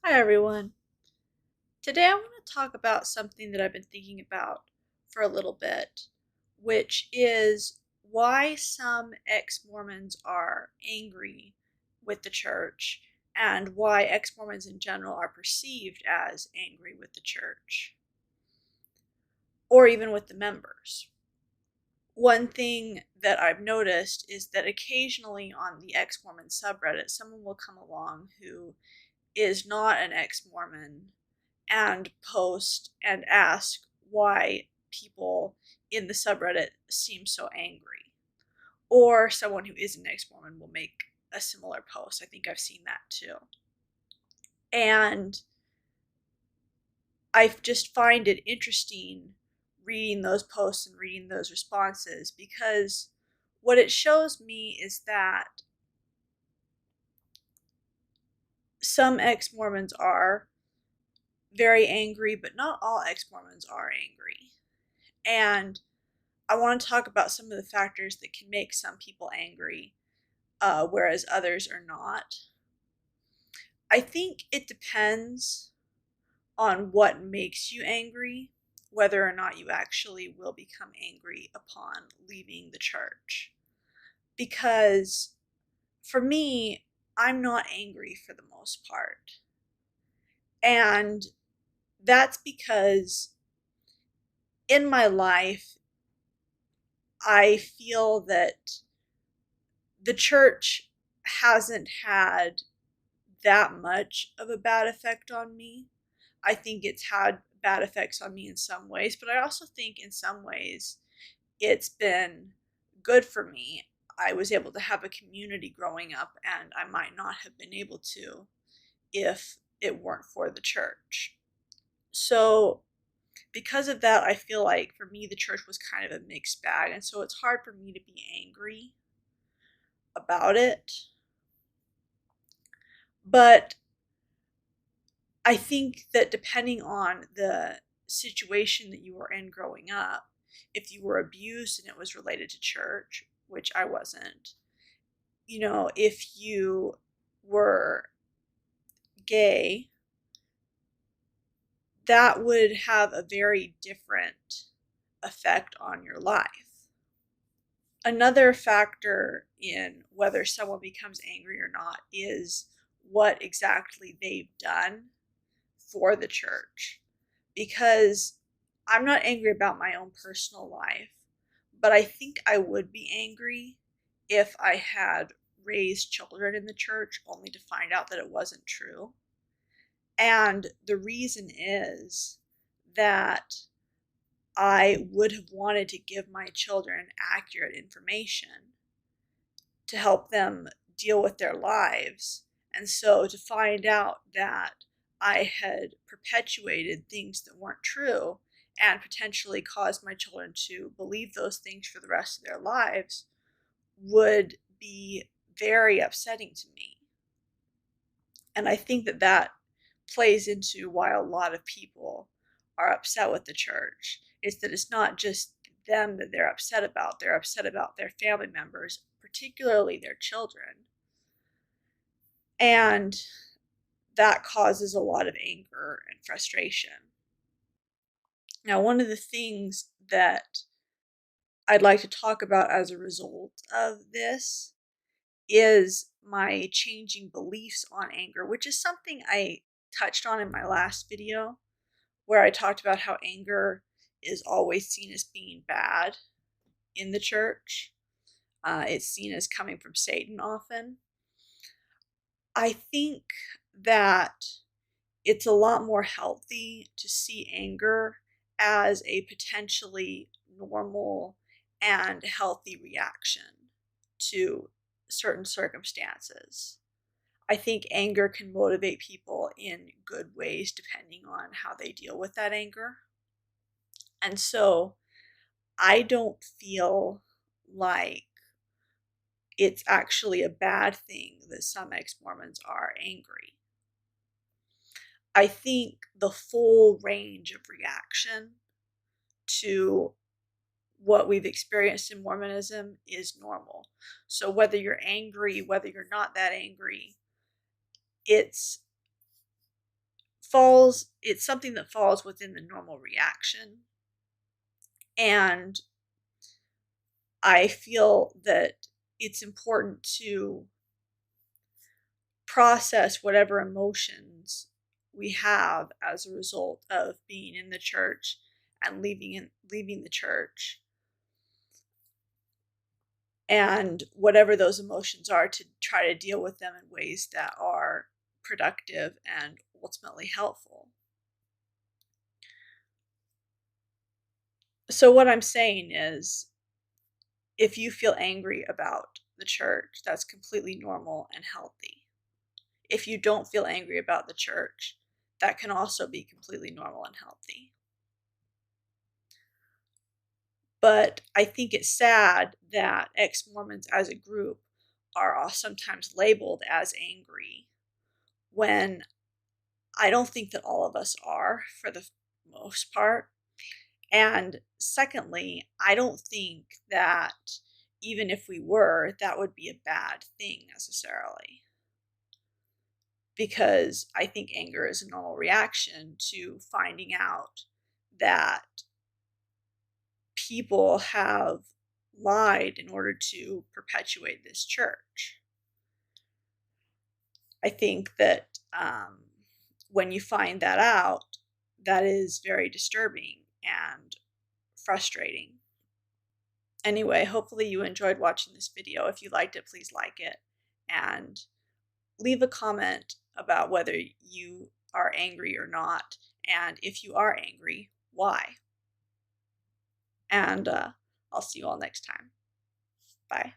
Hi everyone. Today I want to talk about something that I've been thinking about for a little bit, which is why some ex-Mormons are angry with the church and why ex-Mormons in general are perceived as angry with the church or even with the members. One thing that I've noticed is that occasionally on the ex-Mormon subreddit, someone will come along who is not an ex-Mormon and post and ask why people in the subreddit seem so angry. Or someone who is an ex-Mormon will make a similar post. I think I've seen that too. And I just find it interesting reading those posts and reading those responses because what it shows me is that some ex-Mormons are very angry, but not all ex-Mormons are angry. And I want to talk about some of the factors that can make some people angry, whereas others are not. I think it depends on what makes you angry, whether or not you actually will become angry upon leaving the church. Because for me, I'm not angry for the most part. And that's because in my life, I feel that the church hasn't had that much of a bad effect on me. I think it's had bad effects on me in some ways, but I also think in some ways it's been good for me. I was able to have a community growing up, and I might not have been able to if it weren't for the church. So, because of that, I feel like for me, the church was kind of a mixed bag, and so it's hard for me to be angry about it. But I think that depending on the situation that you were in growing up, if you were abused and it was related to church, which I wasn't, if you were gay, that would have a very different effect on your life. Another factor in whether someone becomes angry or not is what exactly they've done for the church. Because I'm not angry about my own personal life, but I think I would be angry if I had raised children in the church only to find out that it wasn't true. And the reason is that I would have wanted to give my children accurate information to help them deal with their lives. And so to find out that I had perpetuated things that weren't true and potentially caused my children to believe those things for the rest of their lives would be very upsetting to me. And I think that that plays into why a lot of people are upset with the church, is that it's not just them that they're upset about their family members, particularly their children. And that causes a lot of anger and frustration. Now, one of the things that I'd like to talk about as a result of this is my changing beliefs on anger, which is something I touched on in my last video, where I talked about how anger is always seen as being bad in the church. It's seen as coming from Satan often. I think that it's a lot more healthy to see anger as a potentially normal and healthy reaction to certain circumstances. I think anger can motivate people in good ways depending on how they deal with that anger. And so I don't feel like it's actually a bad thing that some ex-Mormons are angry. I think the full range of reaction to what we've experienced in Mormonism is normal. So whether you're angry, whether you're not that angry, it's it's something that falls within the normal reaction. And I feel that it's important to process whatever emotions we have as a result of being in the church and leaving the church, and whatever those emotions are, to try to deal with them in ways that are productive and ultimately helpful. So what I'm saying is, if you feel angry about the church, that's completely normal and healthy. If you don't feel angry about the church, that can also be completely normal and healthy. But I think it's sad that ex-Mormons as a group are sometimes labeled as angry, when I don't think that all of us are, for the most part. And secondly, I don't think that even if we were, that would be a bad thing necessarily. Because I think anger is a normal reaction to finding out that people have lied in order to perpetuate this church. I think that when you find that out, that is very disturbing and frustrating. Anyway, hopefully you enjoyed watching this video. If you liked it, please like it, and leave a comment about whether you are angry or not, and if you are angry, why. And I'll see you all next time. Bye.